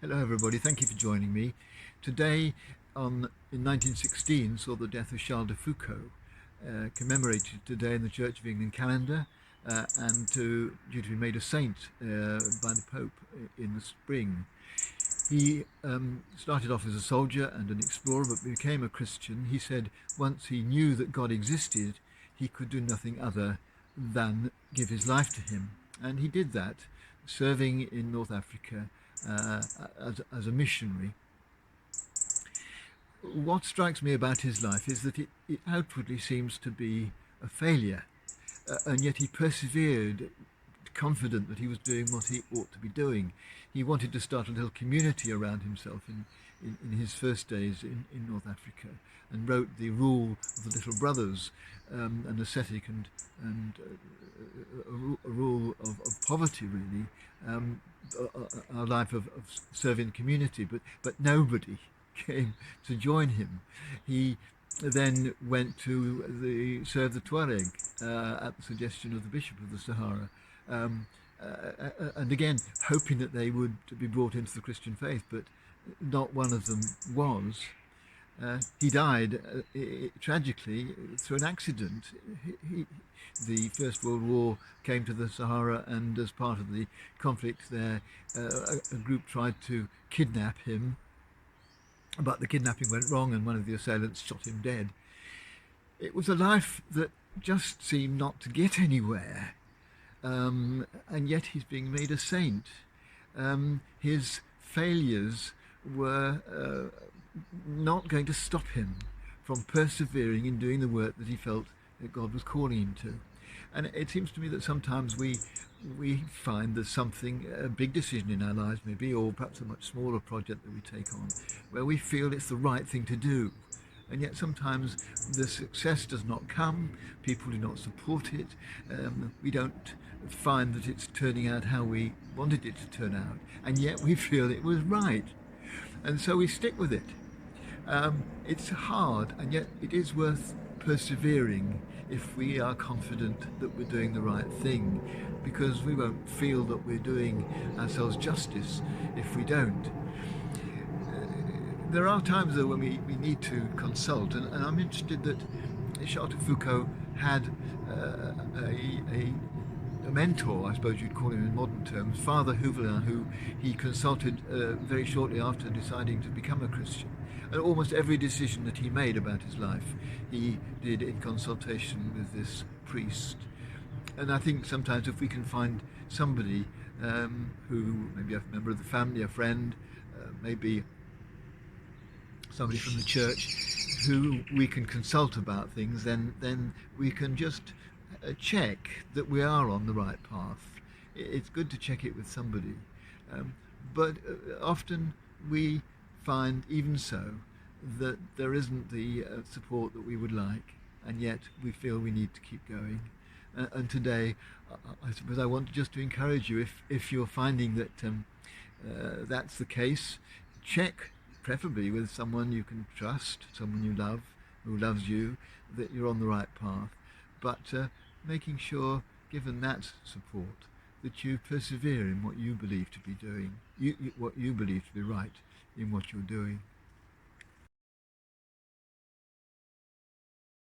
Hello, everybody. Thank you for joining me. Today, in 1916, saw the death of Charles de Foucauld, commemorated today in the Church of England calendar, due to be made a saint by the Pope in the spring. He started off as a soldier and an explorer, but became a Christian. He said once he knew that God existed, he could do nothing other than give his life to him. And he did that, serving in North Africa as a missionary. What strikes me about his life is that it outwardly seems to be a failure, and yet he persevered, confident that he was doing what he ought to be doing. He wanted to start a little community around himself in his first days in North Africa, and wrote The Rule of the Little Brothers, an ascetic and a rule of poverty, really, a life of serving the community, but nobody came to join him. He then went to serve the Tuareg at the suggestion of the Bishop of the Sahara, and again hoping that they would be brought into the Christian faith, but not one of them was. He died tragically through an accident. The First World War came to the Sahara, and as part of the conflict there, a group tried to kidnap him, but the kidnapping went wrong and one of the assailants shot him dead. It was a life that just seemed not to get anywhere, and yet he's being made a saint. His failures were not going to stop him from persevering in doing the work that he felt that God was calling him to. And it seems to me that sometimes we find there's something, a big decision in our lives maybe, or perhaps a much smaller project that we take on, where we feel it's the right thing to do. And yet sometimes the success does not come, people do not support it, we don't find that it's turning out how we wanted it to turn out, and yet we feel it was right. And so we stick with it. It's hard, and yet it is worth persevering if we are confident that we're doing the right thing, because we won't feel that we're doing ourselves justice if we don't. There are times though when we need to consult, and I'm interested that Charles de Foucauld had a mentor, I suppose you'd call him in modern terms, Father Houvelin, who he consulted very shortly after deciding to become a Christian. And almost every decision that he made about his life, he did in consultation with this priest. And I think sometimes if we can find somebody who, maybe a member of the family, a friend, maybe somebody from the church, who we can consult about things, then we can just check that we are on the right path. It's good to check it with somebody, but often we find, even so, that there isn't the support that we would like, and yet we feel we need to keep going. And today, I suppose I want just to encourage you, if you're finding that that's the case, check, preferably with someone you can trust, someone you love, who loves you, that you're on the right path. But making sure, given that support, that you persevere in what you believe to be doing, what you believe to be right in what you're doing.